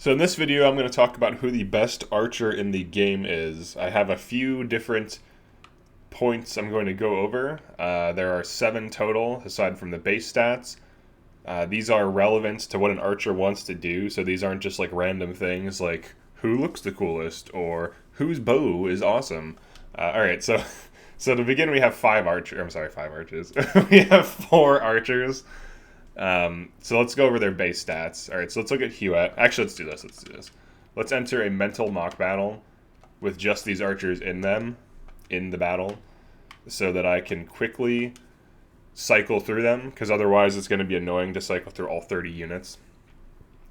So in this video, I'm going to talk about who the best archer in the game is. I have a few different points I'm going to go over. There are 7 total, aside from the base stats. These are relevant to what an archer wants to do, so these aren't just like random things like who looks the coolest or whose bow is awesome. Alright, so to begin, we have 5 archers. I'm sorry, 5 archers. We have 4 archers. So let's go over their base stats. Alright, so let's look at Hewitt. Actually, let's do this. Let's enter a mental mock battle with just these archers in them, in the battle, so that I can quickly cycle through them, because otherwise it's going to be annoying to cycle through all 30 units.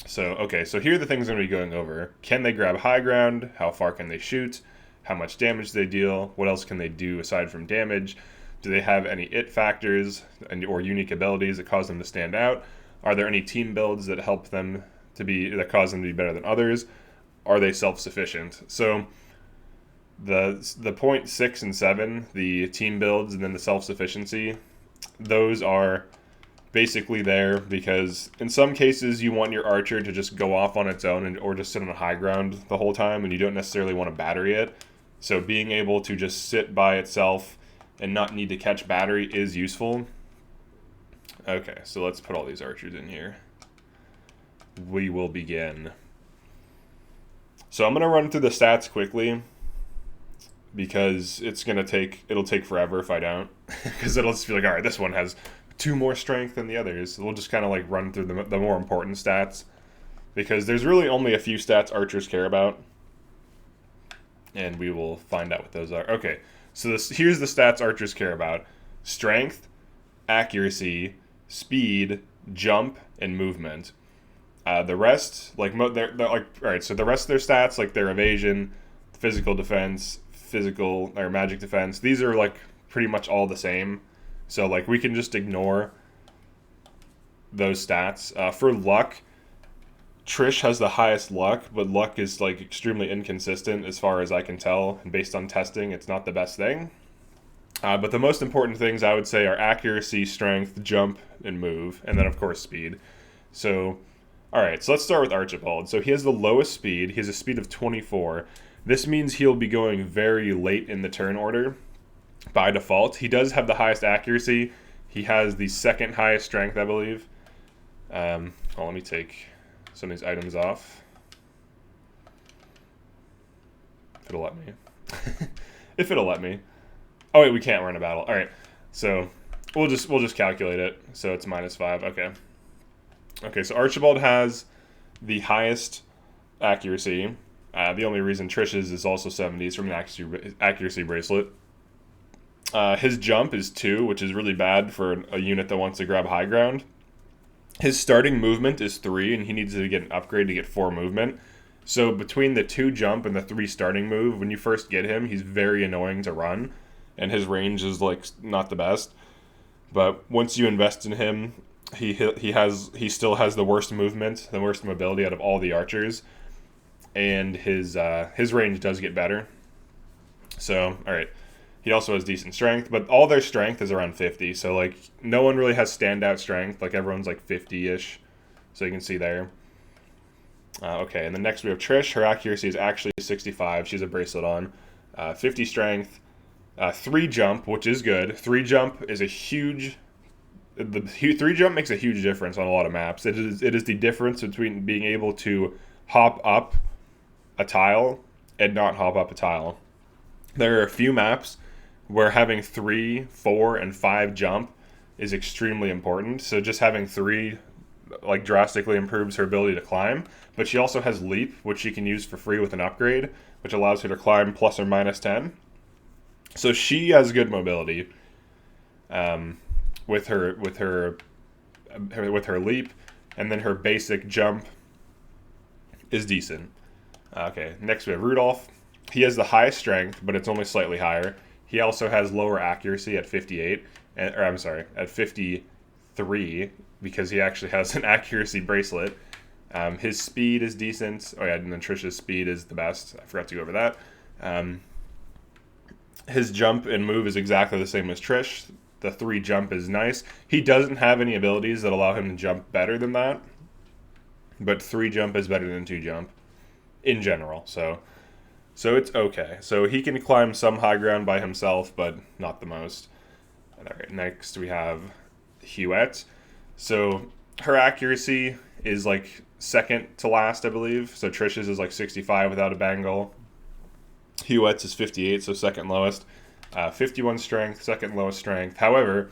So, okay, so here are the things I'm going to be going over. Can they grab high ground? How far can they shoot? How much damage they deal? What else can they do aside from damage? Do they have any it factors or unique abilities that cause them to stand out? Are there any team builds that help them that cause them to be better than others? Are they self-sufficient? So the point 6 and 7, the team builds and then the self-sufficiency, those are basically there because in some cases you want your archer to just go off on its own or just sit on a high ground the whole time, and you don't necessarily want to battery it. So being able to just sit by itself and not need to catch battery is useful. Okay, so let's put all these archers in here. We will begin. So I'm going to run through the stats quickly because it'll take forever if I don't. Because it'll just be like, alright, this one has 2 more strength than the others. We'll just kind of like run through the more important stats, because there's really only a few stats archers care about. And we will find out what those are. Okay, so here's the stats archers care about: strength, accuracy, speed, jump, and movement. The rest, they're like, all right. So the rest of their stats, like their evasion, physical defense, physical or magic defense, these are like pretty much all the same. So like we can just ignore those stats. For luck, Trish has the highest luck, but luck is like extremely inconsistent as far as I can tell, and based on testing, it's not the best thing. But the most important things I would say are accuracy, strength, jump, and move, and then of course speed. So, alright, so let's start with Archibald. So he has the lowest speed. He has a speed of 24. This means he'll be going very late in the turn order by default. He does have the highest accuracy. He has the second highest strength, I believe. Let me take some of these items off, if it'll let me. If it'll let me. Oh wait, we can't run a battle. All right, so we'll just calculate it. So it's -5. Okay. So Archibald has the highest accuracy. The only reason Trish's is also 70 is from an accuracy bracelet. His jump is 2, which is really bad for a unit that wants to grab high ground. His starting movement is 3, and he needs to get an upgrade to get 4 movement. So between the 2 jump and the 3 starting move, when you first get him, he's very annoying to run, and his range is like not the best. But once you invest in him, he still has the worst movement, the worst mobility out of all the archers, and his range does get better. So all right. He also has decent strength, but all their strength is around 50. So, like, no one really has standout strength. Like, everyone's, like, 50-ish. So you can see there. Okay, and then next we have Trish. Her accuracy is actually 65. She has a bracelet on. 50 strength. 3 jump, which is good. 3 jump is a huge... The 3 jump makes a huge difference on a lot of maps. It is the difference between being able to hop up a tile and not hop up a tile. There are a few maps where having 3, 4, and 5 jump is extremely important. So just having 3 like drastically improves her ability to climb. But she also has leap, which she can use for free with an upgrade, which allows her to climb plus or minus 10. So she has good mobility with her leap, and then her basic jump is decent. Okay, next we have Rudolph. He has the highest strength, but it's only slightly higher. He also has lower accuracy at 58, at 53, because he actually has an accuracy bracelet. His speed is decent. Oh yeah, and then Trish's speed is the best. I forgot to go over that. His jump and move is exactly the same as Trish. The 3 jump is nice. He doesn't have any abilities that allow him to jump better than that. but 3 jump is better than 2 jump in general. So it's okay. So he can climb some high ground by himself, but not the most. All right, next we have Huette. So her accuracy is like second to last, I believe. So Trish's is like 65 without a bangle. Huette's is 58, so second lowest. 51 strength, second lowest strength. However,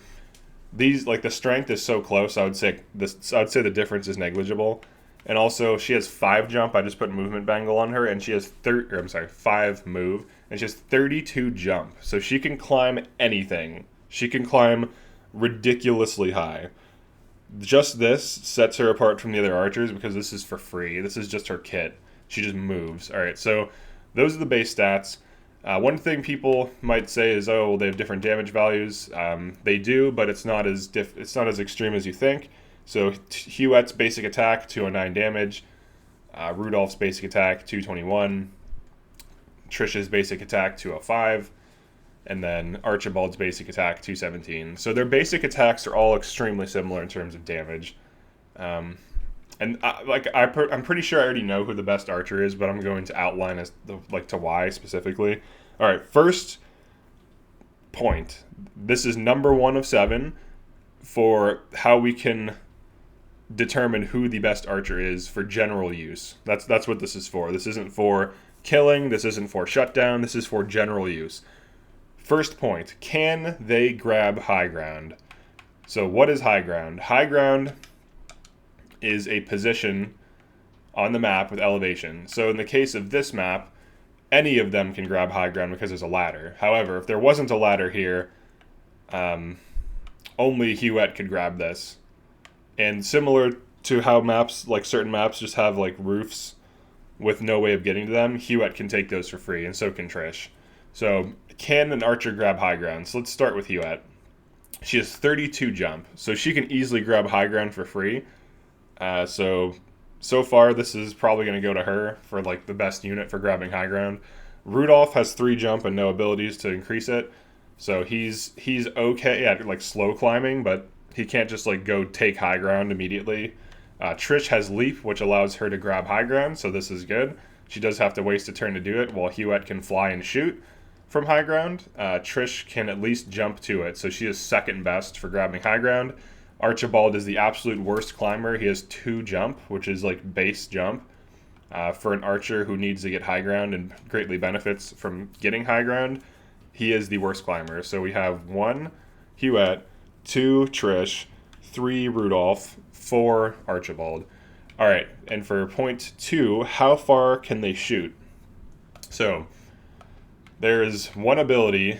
these like the strength is so close. I would say the difference is negligible. And also, she has 5 jump. I just put movement bangle on her, and she has 5 move, and she has 32 jump. So she can climb anything. She can climb ridiculously high. Just this sets her apart from the other archers because this is for free. This is just her kit. She just moves. All right, so those are the base stats. One thing people might say is, oh, well, they have different damage values. They do, but it's not as extreme as you think. So Huette's basic attack, 209 damage. Rudolph's basic attack, 221. Trish's basic attack, 205. And then Archibald's basic attack, 217. So their basic attacks are all extremely similar in terms of damage. I'm pretty sure I already know who the best archer is, but I'm going to outline to why specifically. All right, first point. This is number 1 of 7 for how we can determine who the best archer is for general use. That's what this is for. This isn't for killing. This isn't for shutdown. This is for general use. First point, can they grab high ground? So what is high ground? High ground is a position on the map with elevation. So in the case of this map, any of them can grab high ground because there's a ladder. However, if there wasn't a ladder here, only Huette could grab this. And similar to how maps, like certain maps just have like roofs with no way of getting to them, Huette can take those for free, and so can Trish. So can an archer grab high ground? So let's start with Huette. She has 32 jump, so she can easily grab high ground for free. So far, this is probably going to go to her for like the best unit for grabbing high ground. Rudolph has 3 jump and no abilities to increase it, so he's okay at like slow climbing, but he can't just like go take high ground immediately. Trish has leap, which allows her to grab high ground, so this is good. She does have to waste a turn to do it, while Huette can fly and shoot from high ground. Trish can at least jump to it, so she is second best for grabbing high ground. Archibald is the absolute worst climber. He has 2 jump, which is like base jump. For an archer who needs to get high ground and greatly benefits from getting high ground, he is the worst climber. So we have 1 Huette, 2 Trish, 3 Rudolph, 4 Archibald. All right, and for point 2, how far can they shoot? So there is one ability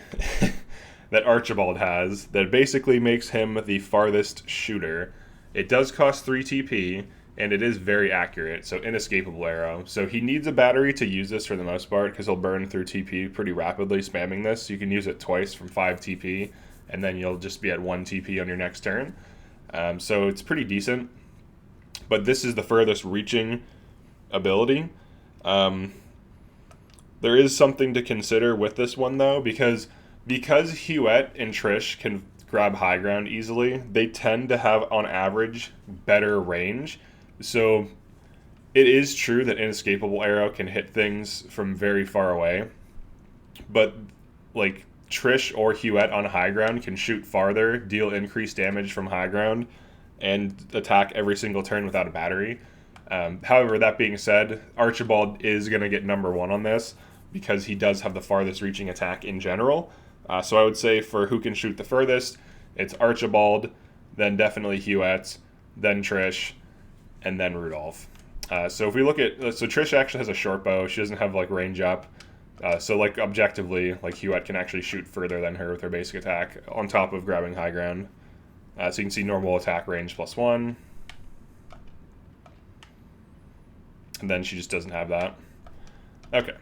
that Archibald has that basically makes him the farthest shooter. It does cost 3 TP, and it is very accurate, so inescapable arrow. So he needs a battery to use this for the most part, because he'll burn through TP pretty rapidly spamming this. You can use it twice from 5 TP, and then you'll just be at 1 TP on your next turn. So it's pretty decent, but this is the furthest reaching ability. There is something to consider with this one, though, because Huette and Trish can grab high ground easily, they tend to have, on average, better range. So it is true that inescapable arrow can hit things from very far away, but like Trish or Huette on high ground can shoot farther, deal increased damage from high ground, and attack every single turn without a battery. However, that being said, Archibald is going to get number 1 on this because he does have the farthest reaching attack in general. So I would say for who can shoot the furthest, it's Archibald, then definitely Huette, then Trish, and then Rudolph. So if we look at, so Trish actually has a short bow. She doesn't have like range up. So like objectively, like Huette can actually shoot further than her with her basic attack on top of grabbing high ground. So you can see normal attack range +1. And then she just doesn't have that. Okay.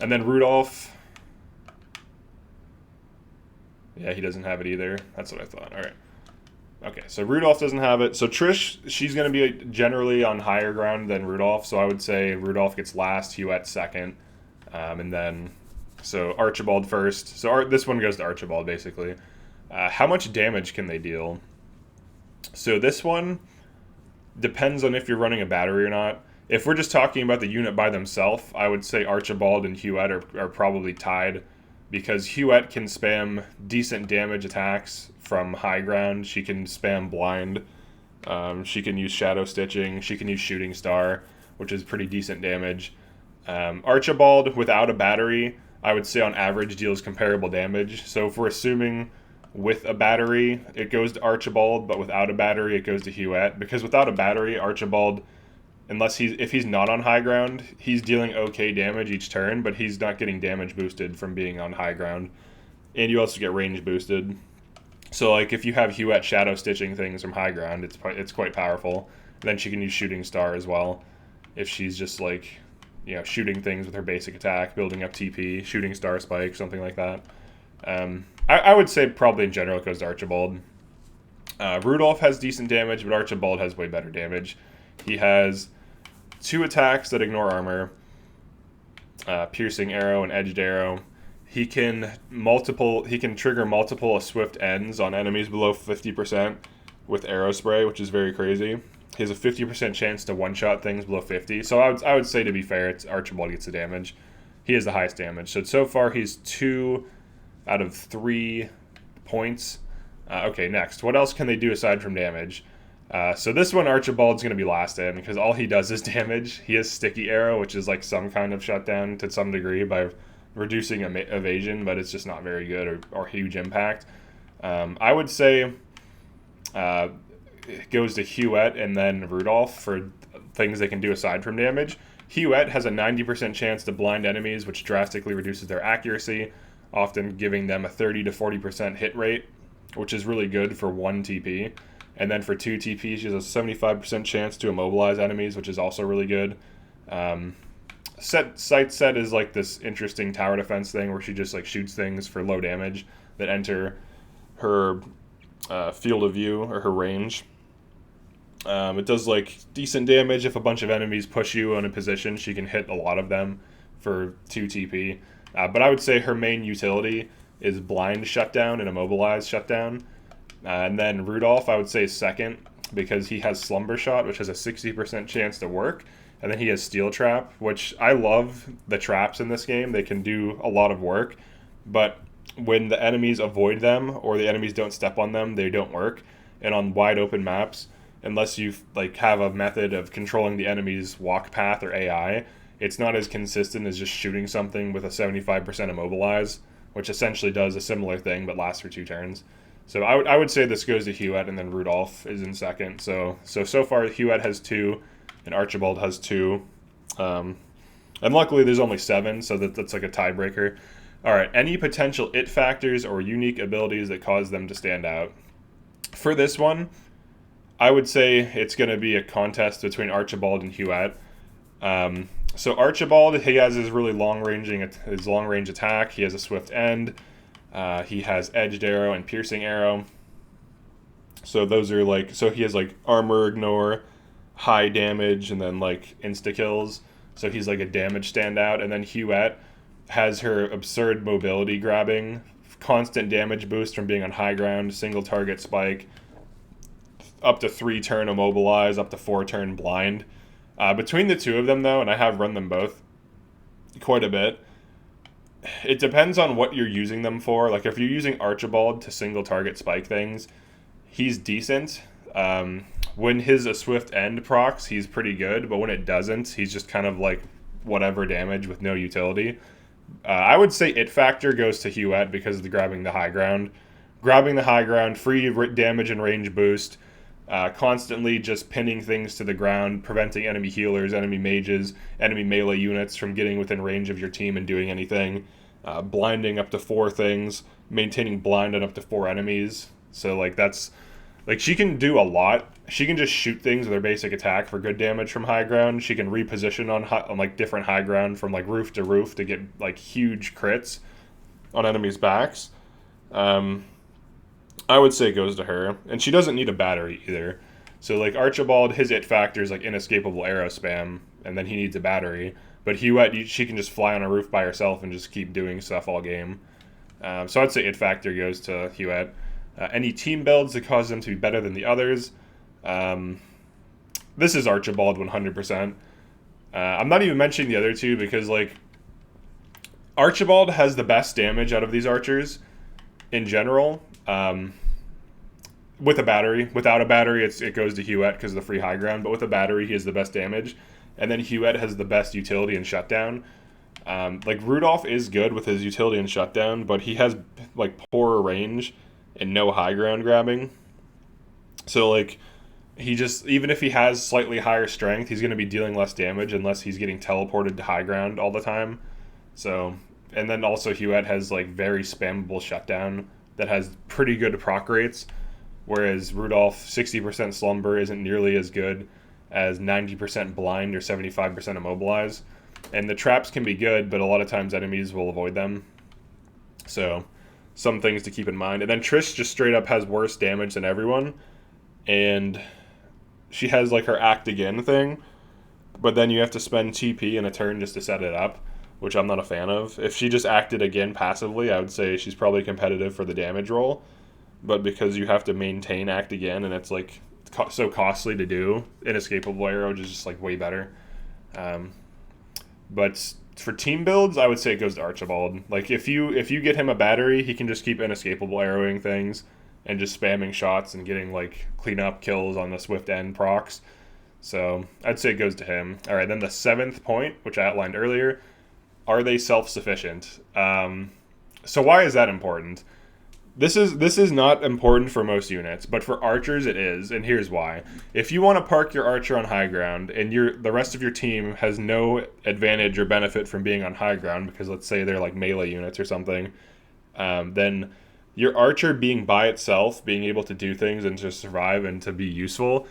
And then Rudolph. Yeah, he doesn't have it either. That's what I thought. All right. Okay, so Rudolph doesn't have it. So Trish, she's going to be generally on higher ground than Rudolph. So I would say Rudolph gets last, Huette second. And then, so Archibald first. So this one goes to Archibald, basically. How much damage can they deal? So this one, Depends on if you're running a battery or not. If we're just talking about the unit by themselves, I would say Archibald and Huette are probably tied because Huette can spam decent damage attacks from high ground. She can spam blind. She can use shadow stitching. She can use shooting star, which is pretty decent damage. Archibald without a battery, I would say on average deals comparable damage. So if we're assuming with a battery, it goes to Archibald, but without a battery, it goes to Huette. Because without a battery, Archibald, if he's not on high ground, he's dealing okay damage each turn, but he's not getting damage boosted from being on high ground. And you also get range boosted. So like if you have Huette shadow stitching things from high ground, it's quite powerful. Then she can use shooting star as well if she's just like shooting things with her basic attack, building up TP, shooting star spike, something like that. I would say probably in general it goes to Archibald. Rudolph has decent damage, but Archibald has way better damage. He has 2 attacks that ignore armor, piercing arrow and edged arrow. He can trigger multiple swift ends on enemies below 50% with arrow spray, which is very crazy. He has a 50% chance to one-shot things below 50. So I would say, to be fair, it's Archibald gets the damage. He has the highest damage. So far he's 2 out of 3 points. Okay, next. What else can they do aside from damage? So this one Archibald's going to be last in because all he does is damage. He has sticky arrow, which is like some kind of shutdown to some degree by reducing evasion, but it's just not very good or huge impact. I would say it goes to Huette and then Rudolph for things they can do aside from damage. Huette has a 90% chance to blind enemies, which drastically reduces their accuracy, often giving them a 30 to 40% hit rate, which is really good for 1 TP. And then for 2 TP, she has a 75% chance to immobilize enemies, which is also really good. Sight set is like this interesting tower defense thing where she just like shoots things for low damage that enter her field of view or her range. It does like decent damage if a bunch of enemies push you in a position. She can hit a lot of them for 2 TP. But I would say her main utility is blind shutdown and immobilize shutdown. And then Rudolph, I would say, is second because he has Slumber Shot, which has a 60% chance to work. And then he has Steel Trap, which I love the traps in this game. They can do a lot of work. But when the enemies avoid them or the enemies don't step on them, they don't work. And on wide open maps, unless you have a method of controlling the enemy's walk path or AI, it's not as consistent as just shooting something with a 75% immobilize, which essentially does a similar thing but lasts for 2 turns. So I would say this goes to Huette and then Rudolph is in second. So far Huette has 2 and Archibald has 2. And luckily there's only 7, so that's like a tiebreaker. Alright, any potential it factors or unique abilities that cause them to stand out. For this one, I would say it's going to be a contest between Archibald and Huette. So Archibald, he has his really long-range attack. He has a swift end. He has edged arrow and piercing arrow. So those are he has armor ignore, high damage, and then insta kills. So he's like a damage standout. And then Huette has her absurd mobility grabbing, constant damage boost from being on high ground, single target spike, up to 3 turn immobilize, up to 4 turn blind. Between the 2 of them though, and I have run them both quite a bit, it depends on what you're using them for. Like if you're using Archibald to single target spike things, he's decent. When his a swift end procs, he's pretty good, but when it doesn't, he's just kind of like whatever damage with no utility. I would say it factor goes to Huette because of the grabbing the high ground. Grabbing the high ground, free damage and range boost, constantly just pinning things to the ground, preventing enemy healers, enemy mages, enemy melee units from getting within range of your team and doing anything. Blinding up to 4 things, maintaining blind on up to 4 enemies. So that's she can do a lot. She can just shoot things with her basic attack for good damage from high ground. She can reposition on different high ground from roof to roof to get huge crits on enemies' backs. I would say it goes to her, and she doesn't need a battery either. So Archibald, his it factor is inescapable arrow spam, and then he needs a battery. But Huette, she can just fly on a roof by herself and just keep doing stuff all game. So I'd say it factor goes to Huette. Any team builds that cause them to be better than the others. This is Archibald 100%. I'm not even mentioning the other two because like Archibald has the best damage out of these archers in general. With a battery, without a battery, it goes to Huet because of the free high ground. But with a battery, he has the best damage, and then Huet has the best utility and shutdown. Like Rudolph is good with his utility and shutdown, but he has like poorer range and no high ground grabbing. So like he just even if he has slightly higher strength, he's going to be dealing less damage unless he's getting teleported to high ground all the time. So and then also Huet has like very spammable shutdown that has pretty good proc rates, whereas Rudolph 60% slumber isn't nearly as good as 90% blind or 75% immobilize. And the traps can be good, but a lot of times enemies will avoid them. So some things to keep in mind. And then Trish just straight up has worse damage than everyone. And she has like her act again thing, but then you have to spend TP in a turn just to set it up, which I'm not a fan of. If she just acted again passively, I would say she's probably competitive for the damage roll. But because you have to maintain act again and it's like so costly to do, inescapable arrow is just like way better. But for team builds, I would say it goes to Archibald. Like if you get him a battery, he can just keep inescapable arrowing things and just spamming shots and getting like cleanup kills on the swift end procs. So I'd say it goes to him. All right, then the 7th point, which I outlined earlier, are they self-sufficient? So why is that important? This is not important for most units, but for archers it is, and here's why. If you want to park your archer on high ground and the rest of your team has no advantage or benefit from being on high ground because let's say they're like melee units or something, then your archer being by itself, being able to do things and to survive and to be useful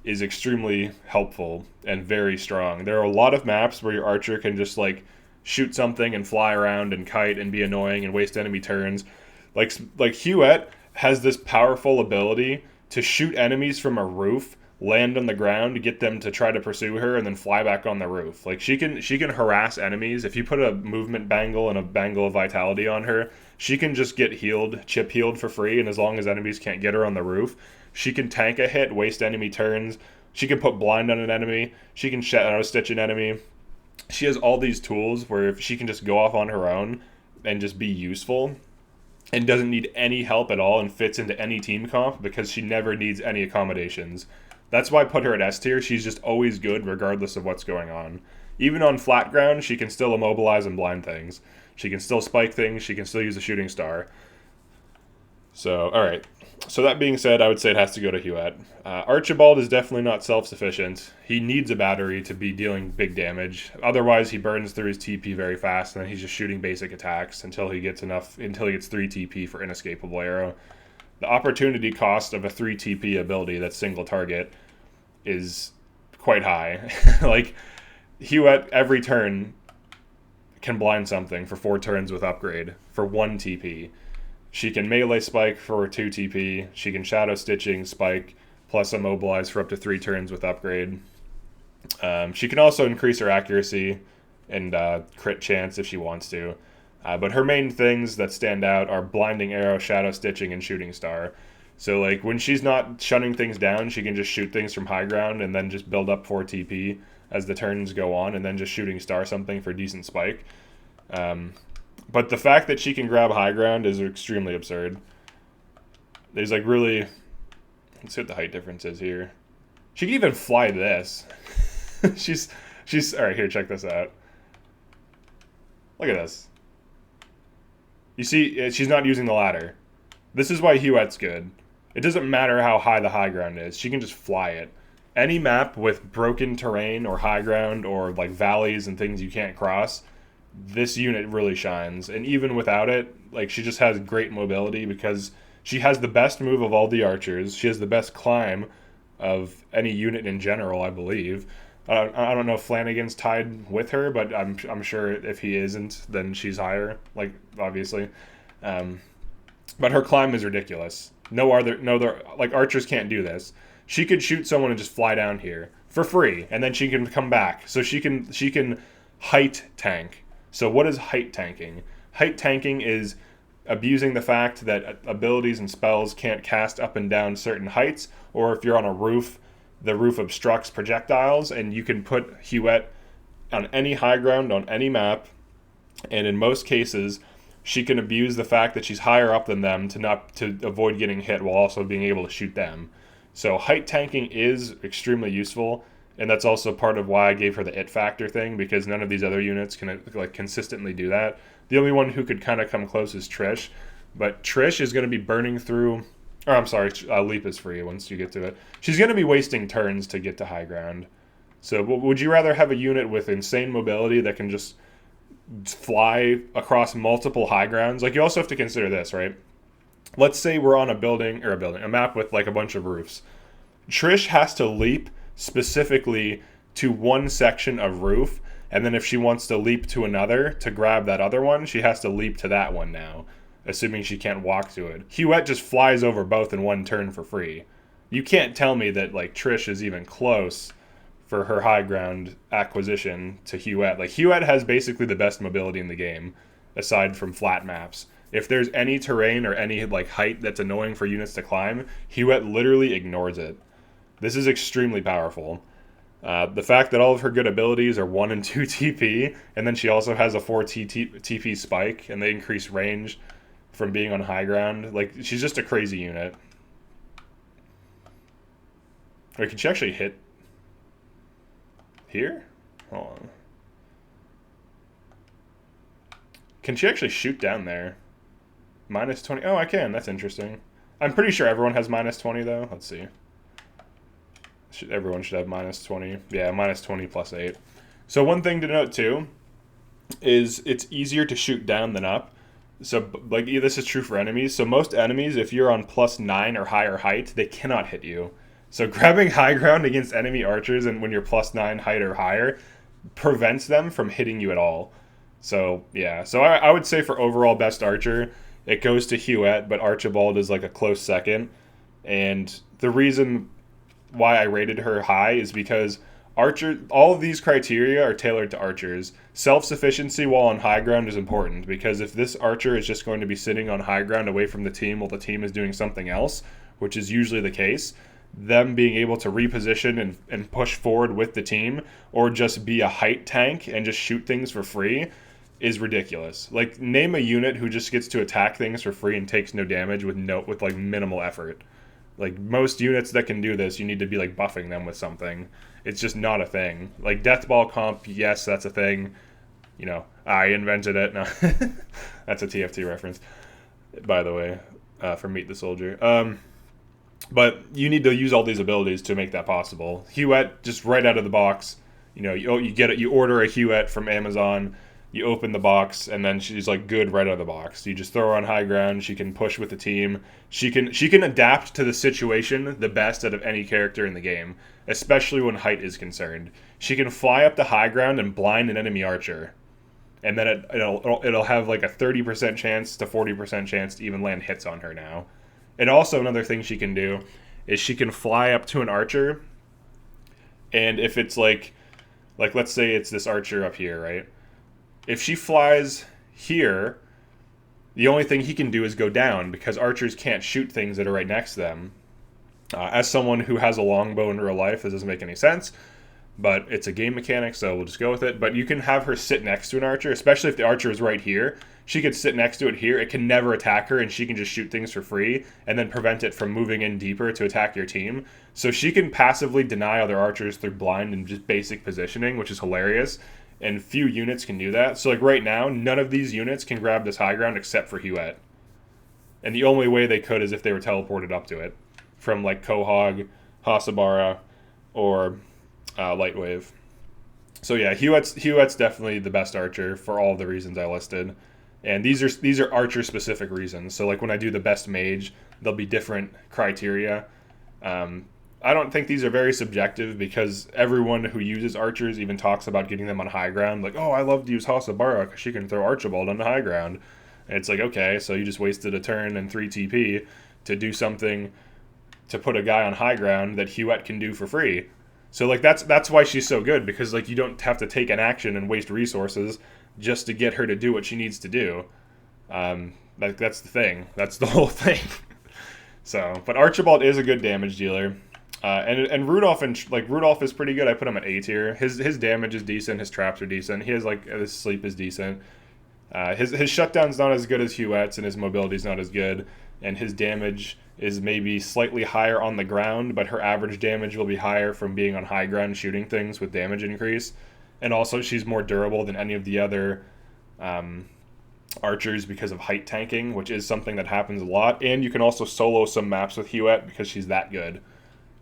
is extremely helpful and very strong. There are a lot of maps where your archer can just like shoot something and fly around and kite and be annoying and waste enemy turns. Like Huet has this powerful ability to shoot enemies from a roof, land on the ground, get them to try to pursue her, and then fly back on the roof. Like she can harass enemies. If you put a movement bangle and a bangle of vitality on her, she can just get chip healed for free, and as long as enemies can't get her on the roof, she can tank a hit, waste enemy turns. She can put blind on an enemy. She can shadow stitch an enemy. She has all these tools where if she can just go off on her own and just be useful and doesn't need any help at all and fits into any team comp because she never needs any accommodations. That's why I put her at S tier. She's just always good regardless of what's going on. Even on flat ground, she can still immobilize and blind things. She can still spike things. She can still use a shooting star. So, alright. So that being said, I would say it has to go to Huet. Archibald is definitely not self-sufficient. He needs a battery to be dealing big damage. Otherwise, he burns through his TP very fast, and then he's just shooting basic attacks until he gets 3 TP for inescapable arrow. The opportunity cost of a 3 TP ability that's single target is quite high. Like, Huet, every turn, can blind something for 4 turns with upgrade for 1 TP. She can melee spike for 2 TP. She can shadow stitching spike plus immobilize for up to 3 turns with upgrade. She can also increase her accuracy and crit chance if she wants to. But her main things that stand out are blinding arrow, shadow stitching, and shooting star. So like when she's not shutting things down, she can just shoot things from high ground and then just build up 4 TP as the turns go on, and then just shooting star something for decent spike. But the fact that she can grab high ground is extremely absurd. There's like really... Let's see what the height difference is here. She can even fly this. she's Alright, here, check this out. Look at this. You see, she's not using the ladder. This is why Huet's good. It doesn't matter how high the high ground is. She can just fly it. Any map with broken terrain or high ground or like valleys and things you can't cross, this unit really shines. And even without it, like she just has great mobility because she has the best move of all the archers. She has the best climb of any unit in general, I believe. I don't know if Flanagan's tied with her, but I'm sure if he isn't, then she's higher, like obviously. But her climb is ridiculous. No other like archers can't do this. She could shoot someone and just fly down here for free, and then she can come back. So she can height tank. So what is height tanking? Height tanking is abusing the fact that abilities and spells can't cast up and down certain heights, or if you're on a roof, the roof obstructs projectiles, and you can put Huette on any high ground on any map, and in most cases she can abuse the fact that she's higher up than them to avoid getting hit while also being able to shoot them. So height tanking is extremely useful, and that's also part of why I gave her the it factor thing, because none of these other units can like consistently do that. The only one who could kind of come close is Trish, but Trish is going to be burning through. Or I'm sorry, leap is free once you get to it. She's going to be wasting turns to get to high ground. So would you rather have a unit with insane mobility that can just fly across multiple high grounds? Like, you also have to consider this, right? Let's say we're on a map with like a bunch of roofs. Trish has to leap specifically to one section of roof, and then if she wants to leap to another to grab that other one, she has to leap to that one now, assuming she can't walk to it. Huette just flies over both in one turn for free. You can't tell me that like Trish is even close for her high ground acquisition to Huette. Like, Huette has basically the best mobility in the game, aside from flat maps. If there's any terrain or any like height that's annoying for units to climb, Huette literally ignores it. This is extremely powerful. The fact that all of her good abilities are 1 and 2 TP, and then she also has a 4 TP spike, and they increase range from being on high ground. Like, she's just a crazy unit. Wait, can she actually hit here? Hold on. Can she actually shoot down there? Minus 20. Oh, I can. That's interesting. I'm pretty sure everyone has minus 20, though. Let's see. Everyone should have minus 20. Yeah, minus 20 plus 8. So one thing to note, too, is it's easier to shoot down than up. So, like, this is true for enemies. So most enemies, if you're on plus 9 or higher height, they cannot hit you. So grabbing high ground against enemy archers, and when you're plus 9 height or higher, prevents them from hitting you at all. So, yeah. So I would say for overall best archer, it goes to Huette, but Archibald is like a close second. And the reason why I rated her high is because all of these criteria are tailored to archers. Self-sufficiency while on high ground is important, because if this archer is just going to be sitting on high ground away from the team while the team is doing something else, which is usually the case, them being able to reposition and push forward with the team, or just be a height tank and just shoot things for free, is ridiculous. Like, name a unit who just gets to attack things for free and takes no damage with like minimal effort. Like, most units that can do this, you need to be like buffing them with something. It's just not a thing. Like, Deathball comp, yes, that's a thing. You know, I invented it. No, that's a TFT reference, by the way, from Meet the Soldier. But you need to use all these abilities to make that possible. Huette, just right out of the box, you know, you get it. You order a Huette from Amazon. You open the box, and then she's like good right out of the box. You just throw her on high ground. She can push with the team. She can adapt to the situation the best out of any character in the game, especially when height is concerned. She can fly up to high ground and blind an enemy archer, and then it'll have like a 30% chance to 40% chance to even land hits on her now. And also another thing she can do is she can fly up to an archer, and if it's like let's say it's this archer up here, right? If she flies here, the only thing he can do is go down, because archers can't shoot things that are right next to them. As someone who has a longbow in real life, this doesn't make any sense, but it's a game mechanic, so we'll just go with it. But you can have her sit next to an archer, especially if the archer is right here. She could sit next to it here. It can never attack her, and she can just shoot things for free and then prevent it from moving in deeper to attack your team. So she can passively deny other archers through blind and just basic positioning, which is hilarious. And few units can do that. So, like, right now, none of these units can grab this high ground except for Huette. And the only way they could is if they were teleported up to it from, like, Quahog, Hasabara, or Lightwave. So, yeah, Huette's definitely the best archer for all of the reasons I listed. And these are archer-specific reasons. So, like, when I do the best mage, there'll be different criteria. I don't think these are very subjective, because everyone who uses archers even talks about getting them on high ground. Like, oh, I love to use Hasabara because she can throw Archibald on the high ground. And it's like, okay, so you just wasted a turn and 3 TP to do something to put a guy on high ground that Huette can do for free. So, like, that's why she's so good, because, like, you don't have to take an action and waste resources just to get her to do what she needs to do. That's the thing. That's the whole thing. So, but Archibald is a good damage dealer. And Rudolph Rudolph is pretty good. I put him at A tier. His damage is decent. His traps are decent. He has like his sleep is decent. His shutdown's not as good as Huette's, and his mobility's not as good. And his damage is maybe slightly higher on the ground, but her average damage will be higher from being on high ground shooting things with damage increase. And also, she's more durable than any of the other archers because of height tanking, which is something that happens a lot. And you can also solo some maps with Huette because she's that good.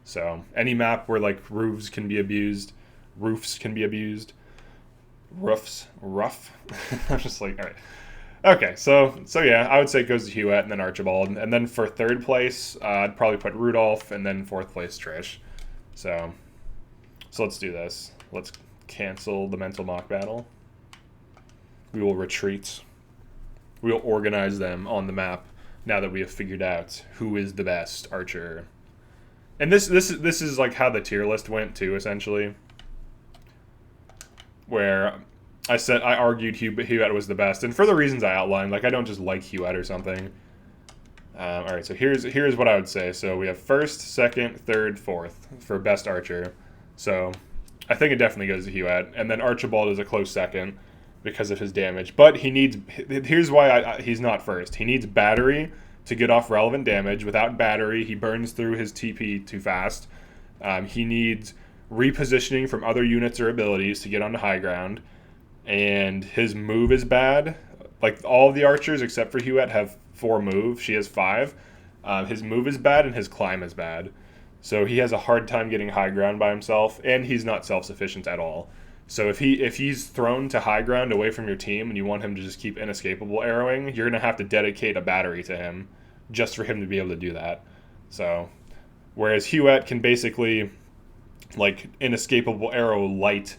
So any map where like roofs can be abused, roofs can be abused, rough. I'm just like, all right. Okay, so yeah, I would say it goes to Huette and then Archibald. And then for third place, I'd probably put Rudolph, and then fourth place, Trish. So let's do this. Let's cancel the mental mock battle. We will retreat. We will organize them on the map now that we have figured out who is the best archer. And this is like how the tier list went too, essentially. Where I argued Huette was the best, and for the reasons I outlined. Like, I don't just like Huette or something. All right, so here's what I would say. So we have first, second, third, fourth for best archer. So I think it definitely goes to Huette, and then Archibald is a close second because of his damage. But here's why he's not first. He needs battery to get off relevant damage. Without battery, he burns through his TP too fast. He needs repositioning from other units or abilities to get onto high ground. And his move is bad. Like, all of the archers except for Huette have 4 moves. She has 5. His move is bad and his climb is bad. So he has a hard time getting high ground by himself, and he's not self-sufficient at all. So if he's thrown to high ground away from your team and you want him to just keep inescapable arrowing, you're going to have to dedicate a battery to him just for him to be able to do that. So whereas Huette can basically like inescapable arrow light,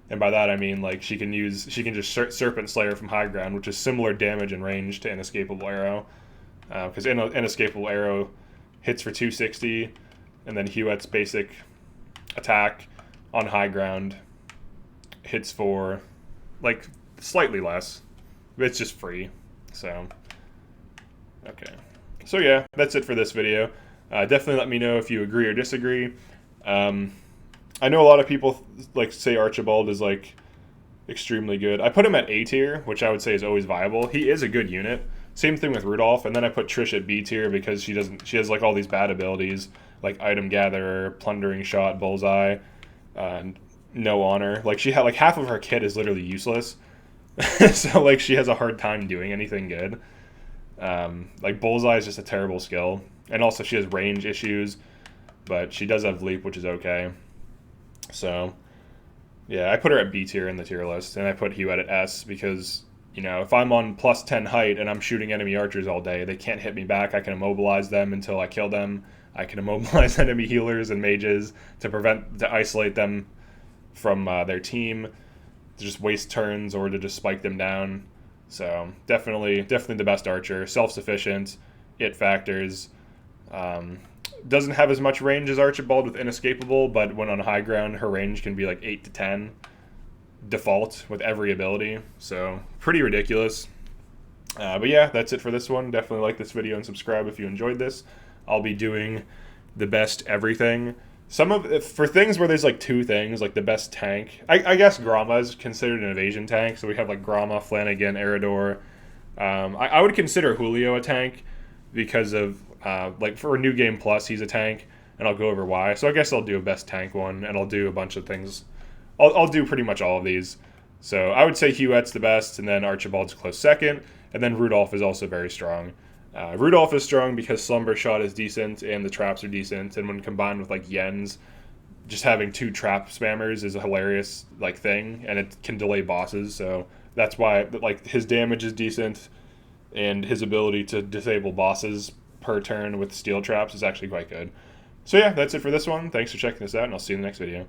and by that I mean like she can just Serpent Slayer from high ground, which is similar damage and range to inescapable arrow, because inescapable arrow hits for 260, and then Huette's basic attack on high ground hits for like slightly less. It's just free. So okay, so yeah, that's it for this video. Definitely let me know if you agree or disagree. I know a lot of people like say Archibald is like extremely good. I put him at A tier, which I would say is always viable. He is a good unit. Same thing with Rudolph, and then I put Trish at B tier because she has like all these bad abilities like item gatherer, plundering shot, bullseye, no honor. Like, she had like half of her kit is literally useless. So like she has a hard time doing anything good. Like, bullseye is just a terrible skill, and also she has range issues, but she does have leap, which is okay. So yeah, I put her at B tier in the tier list, and I put Huette at S because, you know, if I'm on plus 10 height and I'm shooting enemy archers all day, they can't hit me back. I can immobilize them until I kill them. I can immobilize enemy healers and mages to isolate them from their team, to just waste turns or to just spike them down. So definitely the best archer. Self-sufficient, it factors. Doesn't have as much range as Archibald with inescapable, but when on high ground, her range can be like 8 to 10 default with every ability. So pretty ridiculous. But yeah, that's it for this one. Definitely like this video and subscribe if you enjoyed this. I'll be doing the best everything. For things where there's like 2 things, like the best tank, I guess Grama is considered an evasion tank. So we have like Grama, Flanagan, Eridor. I would consider Julio a tank because of like for a New Game Plus, he's a tank, and I'll go over why. So I guess I'll do a best tank one, and I'll do a bunch of things. I'll do pretty much all of these. So I would say Huette's the best, and then Archibald's a close second, and then Rudolph is also very strong. Rudolph is strong because Slumber Shot is decent, and the traps are decent, and when combined with like Yen's, just having 2 trap spammers is a hilarious like thing, and it can delay bosses. So that's why like his damage is decent, and his ability to disable bosses per turn with steel traps is actually quite good. So yeah, that's it for this one. Thanks for checking this out, and I'll see you in the next video.